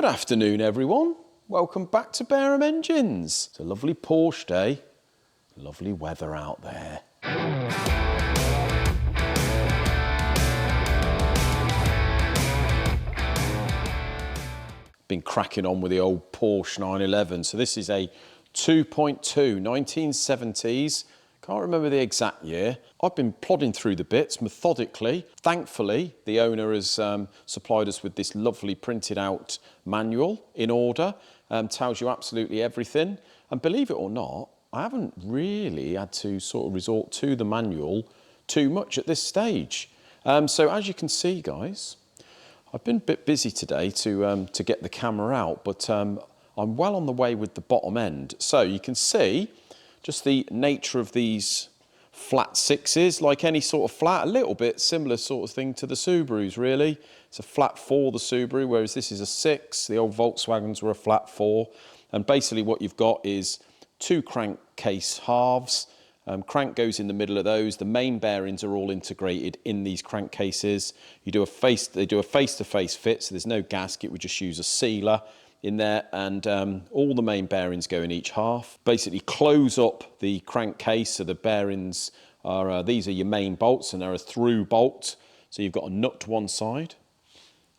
Good afternoon, everyone. Welcome back to Bareham Engines. It's a lovely Porsche day. Lovely weather out there. Been cracking on with the old Porsche 911. So this is a 2.2, 1970s. Can't remember the exact year. I've been plodding through the bits methodically. Thankfully, the owner has supplied us with this lovely printed out manual in order. Tells you absolutely everything. And believe it or not, I haven't really had to sort of resort to the manual too much at this stage. So as you can see, guys, I've been a bit busy today to get the camera out, but I'm well on the way with the bottom end. So you can see just the nature of these flat sixes, like any sort of flat, a little bit similar sort of thing to the Subarus, really. It's a flat four, the Subaru, whereas this is a six. The old Volkswagens were a flat four. And basically what you've got is two crankcase halves. Crank goes in the middle of those. The main bearings are all integrated in these crankcases. They do a face-to-face fit, so there's no gasket. We just use a sealer in there, and all the main bearings go in each half. Basically close up the crankcase, so the bearings are, these are your main bolts, and they're a through bolt. So you've got a nut to one side,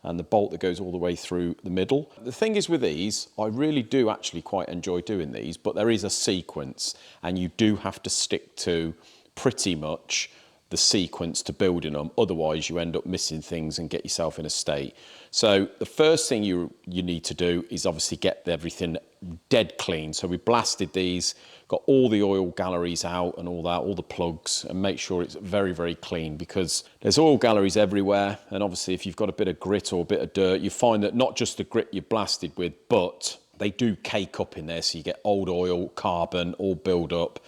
and the bolt that goes all the way through the middle. The thing is with these, I really do actually quite enjoy doing these, but there is a sequence, and you do have to stick to pretty much the sequence to building them, otherwise you end up missing things and get yourself in a state. So the first thing you need to do is obviously get everything dead clean. So we blasted these, got all the oil galleries out and all that, all the plugs, and make sure it's very, very clean, because there's oil galleries everywhere, and obviously if you've got a bit of grit or a bit of dirt, you find that not just the grit you're blasted with, but they do cake up in there, so you get old oil, carbon, all build up,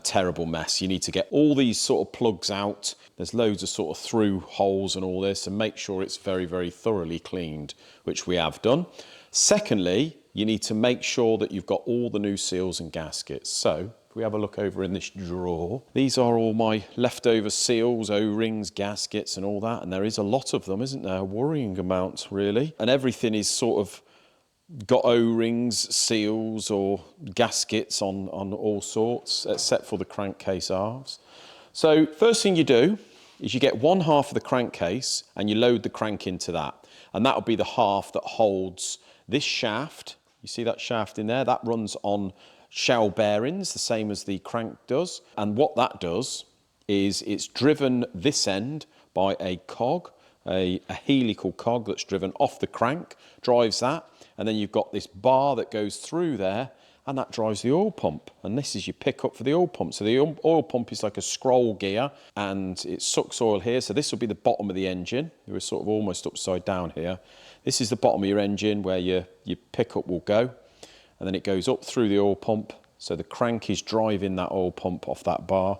terrible mess. You need to get all these sort of plugs out. There's loads of sort of through holes and all this, and make sure it's very, very thoroughly cleaned, which we have done. Secondly, you need to make sure that you've got all the new seals and gaskets. So if we have a look over in this drawer, these are all my leftover seals, O-rings, gaskets and all that, and there is a lot of them, isn't there? A worrying amount, really. And everything is sort of got O-rings, seals or gaskets on all sorts, except for the crankcase halves. So first thing you do is you get one half of the crankcase and you load the crank into that. And that'll be the half that holds this shaft. You see that shaft in there? That runs on shell bearings, the same as the crank does. And what that does is it's driven this end by a cog, a helical cog that's driven off the crank, drives that. And then you've got this bar that goes through there, and that drives the oil pump. And this is your pickup for the oil pump. So the oil pump is like a scroll gear, and it sucks oil here. So this will be the bottom of the engine. We're sort of almost upside down here. This is the bottom of your engine where your pickup will go. And then it goes up through the oil pump. So the crank is driving that oil pump off that bar,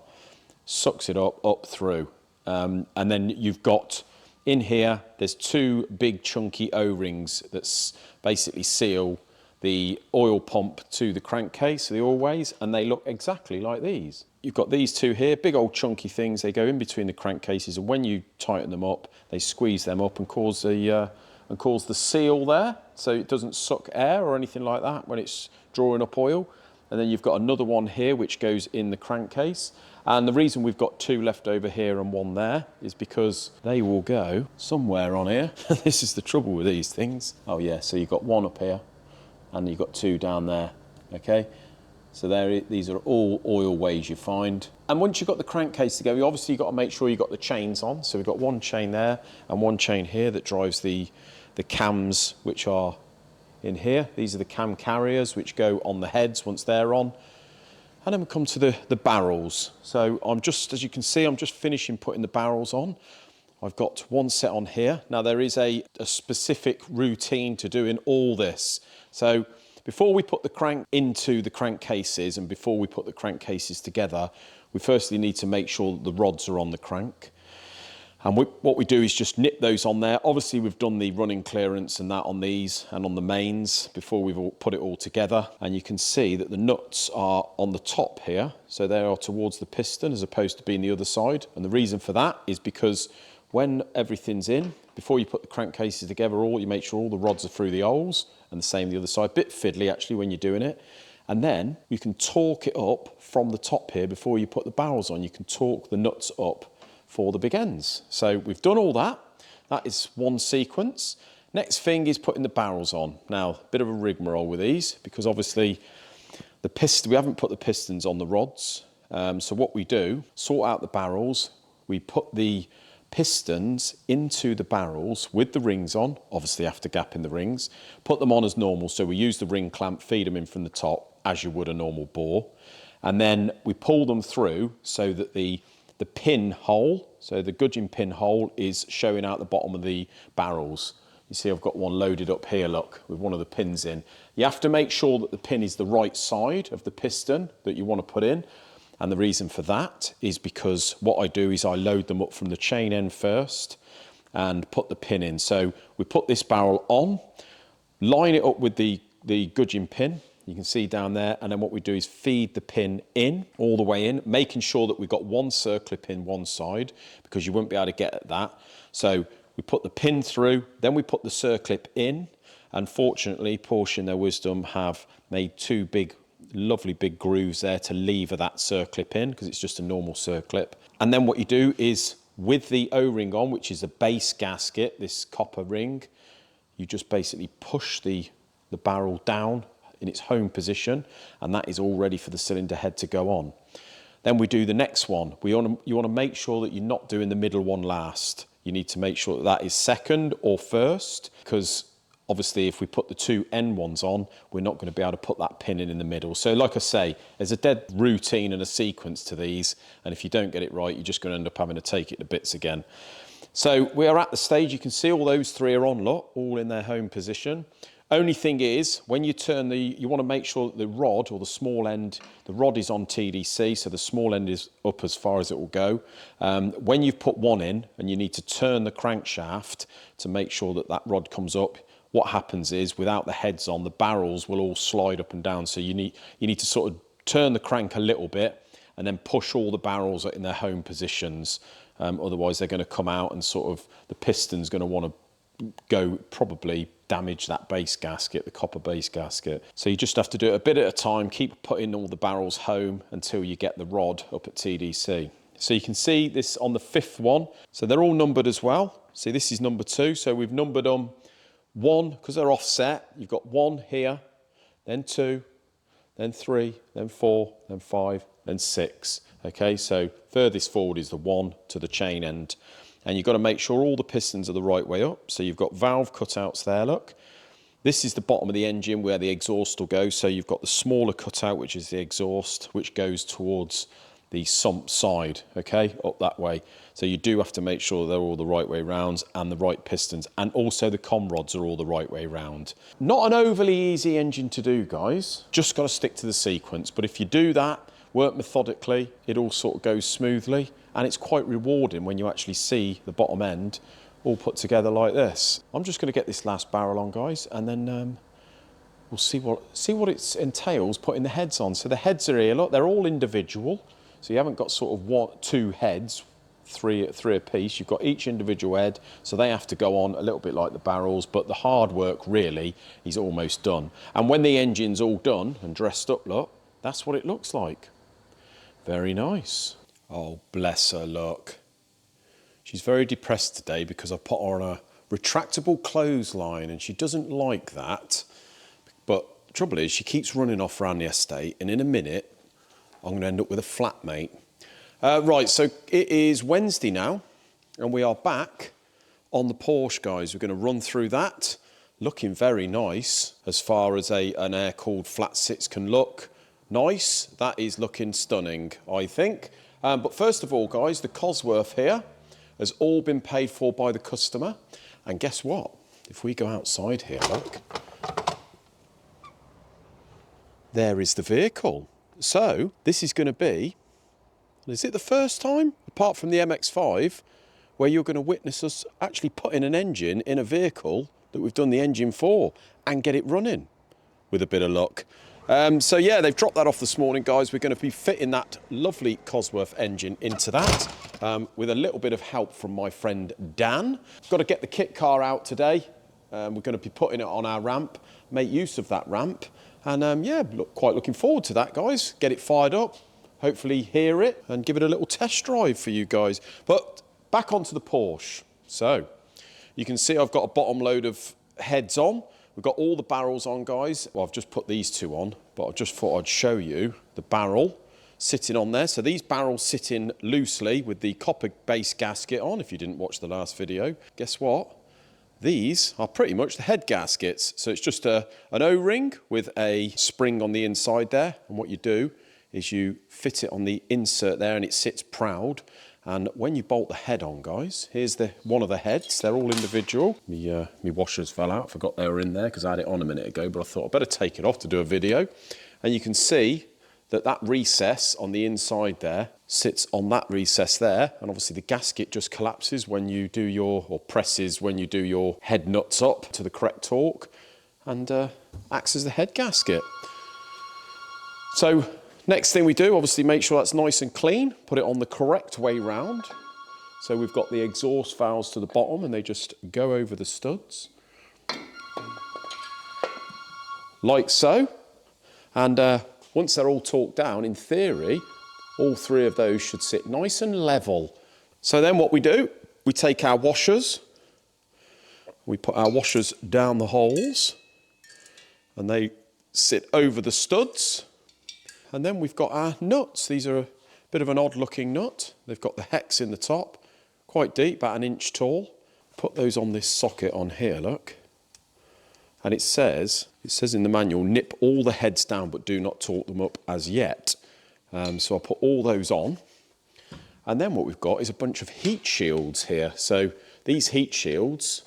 sucks it up through. And then you've got in here, there's two big chunky O-rings that basically seal the oil pump to the crankcase, the oil ways, and they look exactly like these. You've got these two here, big old chunky things. They go in between the crankcases, and when you tighten them up, they squeeze them up and cause the seal there, so it doesn't suck air or anything like that when it's drawing up oil. And then you've got another one here which goes in the crankcase. And the reason we've got two left over here and one there is because they will go somewhere on here. This is the trouble with these things. Oh yeah, so you've got one up here and you've got two down there, okay? So these are all oil ways you find. And once you've got the crankcase together, obviously you've got to make sure you've got the chains on. So we've got one chain there and one chain here that drives the cams, which are in here. These are the cam carriers which go on the heads once they're on. And then we come to the barrels. So as you can see, I'm just finishing putting the barrels on. I've got one set on here. Now there is a specific routine to doing all this. So before we put the crank into the crankcases and before we put the crankcases together, we firstly need to make sure that the rods are on the crank. And what we do is just nip those on there. Obviously, we've done the running clearance and that on these and on the mains before we've put it all together. And you can see that the nuts are on the top here. So they are towards the piston as opposed to being the other side. And the reason for that is because when everything's in, before you put the crankcases together, you make sure all the rods are through the holes, and the same the other side. Bit fiddly actually when you're doing it. And then you can torque it up from the top here before you put the barrels on. You can torque the nuts up for the big ends. So we've done all that. That is one sequence. Next thing is putting the barrels on. Now, a bit of a rigmarole with these because obviously we haven't put the pistons on the rods. So what we do, sort out the barrels, we put the pistons into the barrels with the rings on, obviously after gapping the rings, put them on as normal. So we use the ring clamp, feed them in from the top as you would a normal bore. And then we pull them through so that the pin hole, so the gudgeon pin hole is showing out the bottom of the barrels. You see I've got one loaded up here, look, with one of the pins in. You have to make sure that the pin is the right side of the piston that you want to put in. And the reason for that is because what I do is I load them up from the chain end first and put the pin in. So we put this barrel on, line it up with the gudgeon pin, you can see down there, and then what we do is feed the pin in, all the way in, making sure that we've got one circlip in one side, because you won't be able to get at that. So we put the pin through, then we put the circlip in, and fortunately, Porsche in their wisdom have made two big, lovely big grooves there to lever that circlip in, because it's just a normal circlip. And then what you do is, with the O-ring on, which is the base gasket, this copper ring, you just basically push the barrel down in its home position, and that is all ready for the cylinder head to go on. Then we do the next one. You want to make sure that you're not doing the middle one last. You need to make sure that is second or first, because obviously if we put the two end ones on, we're not going to be able to put that pin in the middle. So like I say, there's a dead routine and a sequence to these, and if you don't get it right, you're just going to end up having to take it to bits again. So we are at the stage, you can see all those three are on, look, all in their home position. Only thing is, when you turn you want to make sure that the rod, or the small end, the rod is on TDC, so the small end is up as far as it will go. When you've put one in, and you need to turn the crankshaft to make sure that that rod comes up, what happens is, without the heads on, the barrels will all slide up and down. So you need to sort of turn the crank a little bit, and then push all the barrels in their home positions. Otherwise, they're going to come out, and sort of the piston's going to want to go, probably damage that base gasket, the copper base gasket. So you just have to do it a bit at a time, keep putting all the barrels home until you get the rod up at TDC. So you can see this on the fifth one. So they're all numbered as well. See, this is number 2. So we've numbered them 1, because they're offset. You've got 1 here, then 2, then 3, then 4, then 5, then 6. Okay, so furthest forward is the 1 to the chain end. And you've got to make sure all the pistons are the right way up. So you've got valve cutouts there, look. This is the bottom of the engine where the exhaust will go. So you've got the smaller cutout, which is the exhaust, which goes towards the sump side, okay, up that way. So you do have to make sure they're all the right way round, and the right pistons, and also the com rods are all the right way round. Not an overly easy engine to do, guys. Just got to stick to the sequence. But if you do that, work methodically, it all sort of goes smoothly. And it's quite rewarding when you actually see the bottom end all put together like this. I'm just going to get this last barrel on, guys, and then we'll see what it entails putting the heads on. So the heads are here, look, they're all individual. So you haven't got sort of 2 heads, three a piece. You've got each individual head, so they have to go on a little bit like the barrels, but the hard work really is almost done. And when the engine's all done and dressed up, look, that's what it looks like. Very nice. Oh, bless her, look. She's very depressed today because I put her on a retractable clothesline, and she doesn't like that. But the trouble is, she keeps running off around the estate, and in a minute, I'm going to end up with a flatmate. Right, so it is Wednesday now, and we are back on the Porsche, guys. We're going to run through that. Looking very nice as far as an air-cooled flat six can look. Nice. That is looking stunning, I think. But first of all, guys, the Cosworth here has all been paid for by the customer. And guess what? If we go outside here, look, there is the vehicle. So this is going to be, is it the first time, apart from the MX-5, where you're going to witness us actually putting an engine in a vehicle that we've done the engine for and get it running with a bit of luck. So yeah, they've dropped that off this morning, guys. We're going to be fitting that lovely Cosworth engine into that. with a little bit of help from my friend Dan. Got to get the kit car out today. We're going to be putting it on our ramp, make use of that ramp. And yeah, quite looking forward to that, guys. Get it fired up, hopefully hear it and give it a little test drive for you guys. But back onto the Porsche. So you can see I've got a bottom load of heads on. We've got all the barrels on, guys. Well, I've just put these two on, but I just thought I'd show you the barrel sitting on there. So these barrels sit in loosely with the copper base gasket on. If you didn't watch the last video, guess what? These are pretty much the head gaskets. So it's just an O-ring with a spring on the inside there. And what you do is you fit it on the insert there and it sits proud. And when you bolt the head on, guys, here's one of the heads. They're all individual. Me washers fell out. Forgot they were in there because I had it on a minute ago, but I thought I'd better take it off to do a video. And you can see that recess on the inside there sits on that recess there, and obviously the gasket just collapses when you do or presses when you do your head nuts up to the correct torque, and acts as the head gasket. So next thing we do, obviously make sure that's nice and clean, put it on the correct way round. So we've got the exhaust valves to the bottom and they just go over the studs. Like so. And once they're all torqued down, in theory, all three of those should sit nice and level. So then what we do, we take our washers, we put our washers down the holes, and they sit over the studs. And then we've got our nuts. These are a bit of an odd looking nut. They've got the hex in the top, quite deep, about 1 inch tall. Put those on this socket on here, look. And it says in the manual, nip all the heads down, but do not torque them up as yet. So I'll put all those on. And then what we've got is a bunch of heat shields here. So these heat shields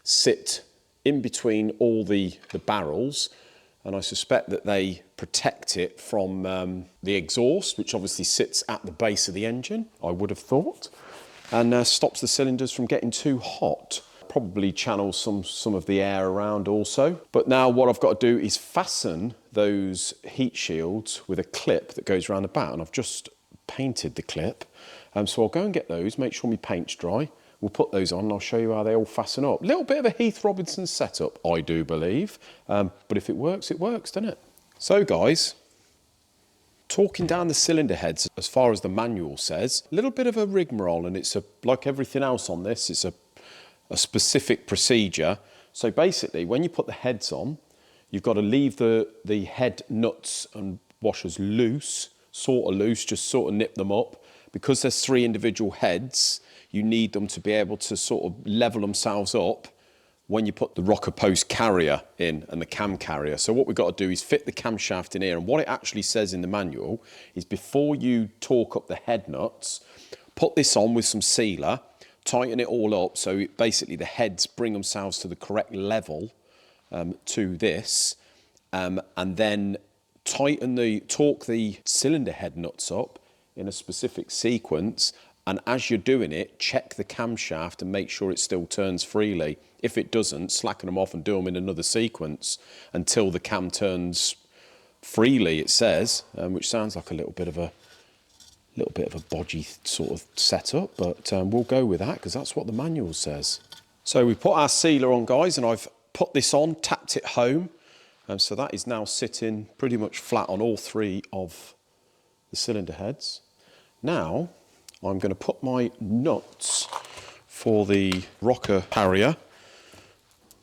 sit in between all the barrels, and I suspect that they protect it from the exhaust, which obviously sits at the base of the engine, I would have thought, and stops the cylinders from getting too hot. Probably channels some of the air around also. But now what I've got to do is fasten those heat shields with a clip that goes around the back, and I've just painted the clip. So I'll go and get those, make sure my paint's dry. We'll put those on and I'll show you how they all fasten up. A little bit of a Heath Robinson setup, I do believe. But if it works, doesn't it? So guys, torquing down the cylinder heads, as far as the manual says, a little bit of a rigmarole, and it's like everything else on this, it's a specific procedure. So basically, when you put the heads on, you've got to leave the head nuts and washers loose, just sort of nip them up. Because there's 3 individual heads, you need them to be able to sort of level themselves up when you put the rocker post carrier in and the cam carrier. So what we've got to do is fit the camshaft in here. And what it actually says in the manual is before you torque up the head nuts, put this on with some sealer, tighten it all up so basically the heads bring themselves to the correct level to this, and then torque the cylinder head nuts up in a specific sequence, and as you're doing it, check the camshaft and make sure it still turns freely. If it doesn't, slacken them off and do them in another sequence until the cam turns freely, it says, which sounds like a little bit of a bodgy sort of setup, but we'll go with that because that's what the manual says. So we put our sealer on, guys, and I've put this on, tapped it home, so that is now sitting pretty much flat on all 3 of the cylinder heads. Now I'm going to put my nuts for the rocker carrier,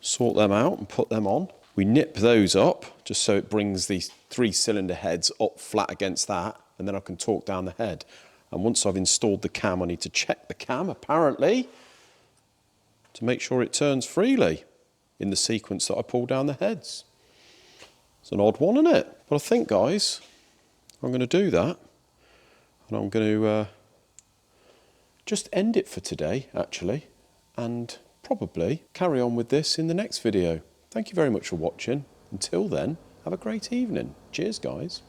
sort them out and put them on. We nip those up just so it brings these 3 cylinder heads up flat against that, and then I can torque down the head. And once I've installed the cam, I need to check the cam, apparently, to make sure it turns freely in the sequence that I pull down the heads. It's an odd one, isn't it? But I think, guys, I'm going to do that, and I'm going to just end it for today, actually, and probably carry on with this in the next video. Thank you very much for watching. Until then, have a great evening. Cheers, guys.